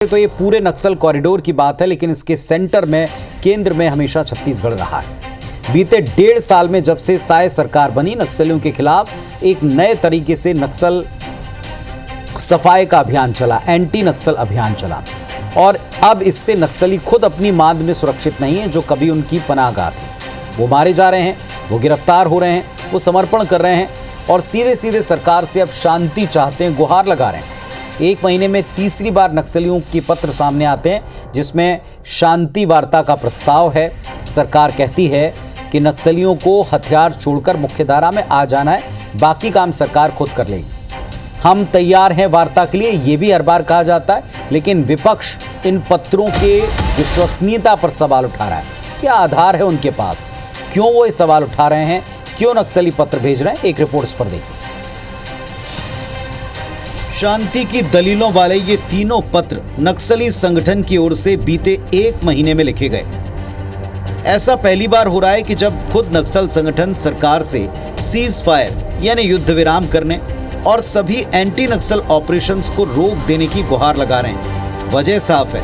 तो ये पूरे नक्सल कॉरिडोर की बात है, लेकिन इसके सेंटर में, केंद्र में हमेशा छत्तीसगढ़ रहा है। बीते 1.5 साल में जब से साय सरकार बनी, नक्सलियों के खिलाफ एक नए तरीके से नक्सल सफाई का अभियान चला, एंटी नक्सल अभियान चला। और अब इससे नक्सली खुद अपनी मांद में सुरक्षित नहीं है, जो कभी उनकी पनाहगाह थी। वो मारे जा रहे हैं, वो गिरफ्तार हो रहे हैं, वो समर्पण कर रहे हैं और सीधे सीधे सरकार से अब शांति चाहते हैं, गुहार लगा रहे हैं। एक महीने में तीसरी बार नक्सलियों के पत्र सामने आते हैं, जिसमें शांति वार्ता का प्रस्ताव है। सरकार कहती है कि नक्सलियों को हथियार छोड़कर मुख्यधारा में आ जाना है, बाकी काम सरकार खुद कर लेगी। हम तैयार हैं वार्ता के लिए, ये भी हर बार कहा जाता है, लेकिन विपक्ष इन पत्रों के विश्वसनीयता पर सवाल उठा रहा है। क्या आधार है उनके पास? क्यों वो ये सवाल उठा रहे हैं? क्यों नक्सली पत्र भेज रहे हैं? एक रिपोर्ट इस पर देखिए। शांति की दलीलों वाले ये तीनों पत्र नक्सली संगठन की ओर से बीते 1 महीने में लिखे गए। ऐसा पहली बार हो रहा है कि जब खुद नक्सल संगठन सरकार से सीज फायर यानी युद्ध विराम करने और सभी एंटी नक्सल ऑपरेशंस को रोक देने की गुहार लगा रहे हैं। वजह साफ है,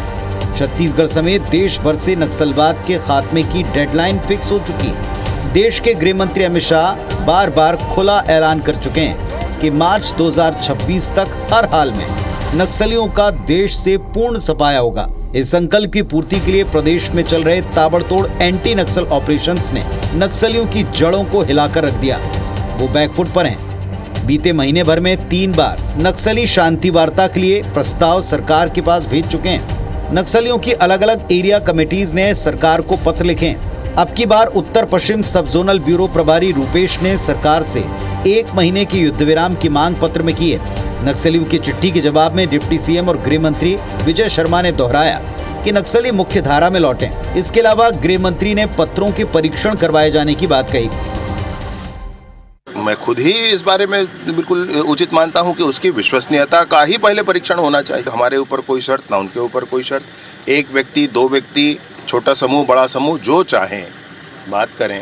छत्तीसगढ़ समेत देश भर से नक्सलवाद के खात्मे की डेडलाइन फिक्स हो चुकी है। देश के गृह मंत्री अमित शाह बार बार खुला ऐलान कर चुके हैं कि मार्च 2026 तक हर हाल में नक्सलियों का देश से पूर्ण सफाया होगा। इस संकल्प की पूर्ति के लिए प्रदेश में चल रहे ताबड़तोड़ एंटी नक्सल ऑपरेशंस ने नक्सलियों की जड़ों को हिलाकर रख दिया। वो बैकफुट पर हैं। बीते महीने भर में 3 बार नक्सली शांति वार्ता के लिए प्रस्ताव सरकार के पास भेज चुके हैं। नक्सलियों की अलग अलग एरिया कमेटीज ने सरकार को पत्र लिखे हैं। अब की बार उत्तर पश्चिम सब जोनल ब्यूरो प्रभारी रूपेश ने सरकार से 1 महीने की युद्ध विराम की मांग पत्र में की है। नक्सलियों की चिट्ठी के जवाब में डिप्टी सीएम और गृह मंत्री विजय शर्मा ने दोहराया कि नक्सली मुख्य धारा में लौटें। इसके अलावा गृह मंत्री ने पत्रों के परीक्षण करवाए जाने की बात कही। मैं खुद ही इस बारे में बिल्कुल उचित मानता हूं कि उसकी विश्वसनीयता का ही पहले परीक्षण होना चाहिए। हमारे ऊपर कोई शर्त, ना उनके ऊपर कोई शर्त। 1 व्यक्ति, 2 व्यक्ति, छोटा समूह, बड़ा समूह, जो चाहें बात करें।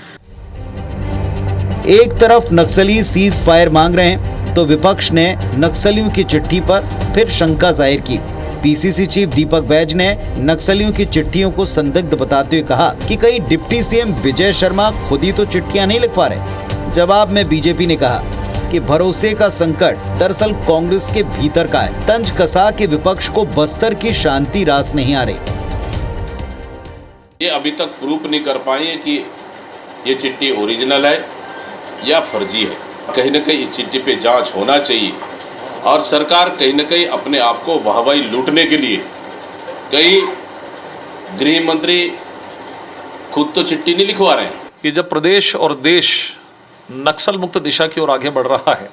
एक तरफ नक्सली सीज फायर मांग रहे हैं, तो विपक्ष ने नक्सलियों की चिट्ठी पर फिर शंका जाहिर की। पीसीसी चीफ दीपक बैज ने नक्सलियों की चिट्ठियों को संदिग्ध बताते हुए कहा कि कहीं डिप्टी सीएम विजय शर्मा खुद ही तो चिट्ठियां नहीं लिखवा रहे। जवाब में बीजेपी ने कहा कि भरोसे का संकट दरअसल कांग्रेस के भीतर का है। तंज कसा के विपक्ष को बस्तर की शांति रास नहीं आ रही। ये अभी तक प्रूफ नहीं कर पाए हैं कि ये चिट्ठी ओरिजिनल है या फर्जी है। कहीं न कहीं इस चिट्ठी पे जांच होना चाहिए और सरकार कहीं न कहीं अपने आप को वाहवाही लूटने के लिए, कई गृह मंत्री खुद तो चिट्ठी नहीं लिखवा रहे हैं कि जब प्रदेश और देश नक्सल मुक्त दिशा की ओर आगे बढ़ रहा है,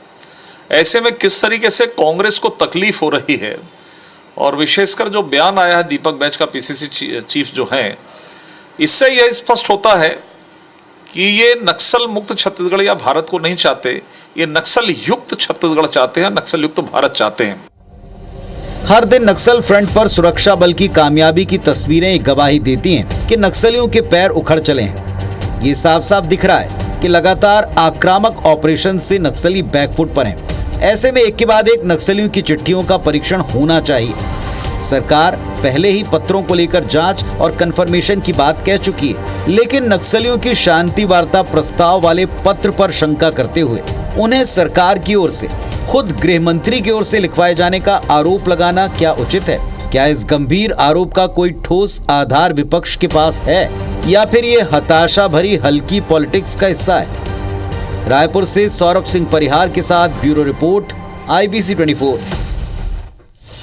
ऐसे में किस तरीके से कांग्रेस को तकलीफ हो रही है। और विशेषकर जो बयान आया है दीपक बैज का, पीसीसी चीफ जो हैं, इससे यह स्पष्ट होता है कि ये नक्सल मुक्त छत्तीसगढ़ या भारत को नहीं चाहते, ये नक्सल युक्त छत्तीसगढ़ चाहते हैं, नक्सल युक्त भारत चाहते हैं। हर दिन नक्सल फ्रंट पर सुरक्षा बल की कामयाबी की तस्वीरें गवाही देती हैं कि नक्सलियों के पैर उखड़ चले हैं। ये साफ साफ दिख रहा है कि लगातार आक्रामक ऑपरेशन से नक्सली बैकफुट पर हैं। ऐसे में एक के बाद एक नक्सलियों की चिट्ठियों का परीक्षण होना चाहिए। सरकार पहले ही पत्रों को लेकर जांच और कंफर्मेशन की बात कह चुकी है, लेकिन नक्सलियों की शांति वार्ता प्रस्ताव वाले पत्र पर शंका करते हुए उन्हें सरकार की ओर से, खुद गृह मंत्री की ओर से लिखवाए जाने का आरोप लगाना क्या उचित है? क्या इस गंभीर आरोप का कोई ठोस आधार विपक्ष के पास है, या फिर ये हताशा भरी हल्की पॉलिटिक्स का हिस्सा है? रायपुर से सौरभ सिंह परिहार के साथ ब्यूरो रिपोर्ट, IBC 24।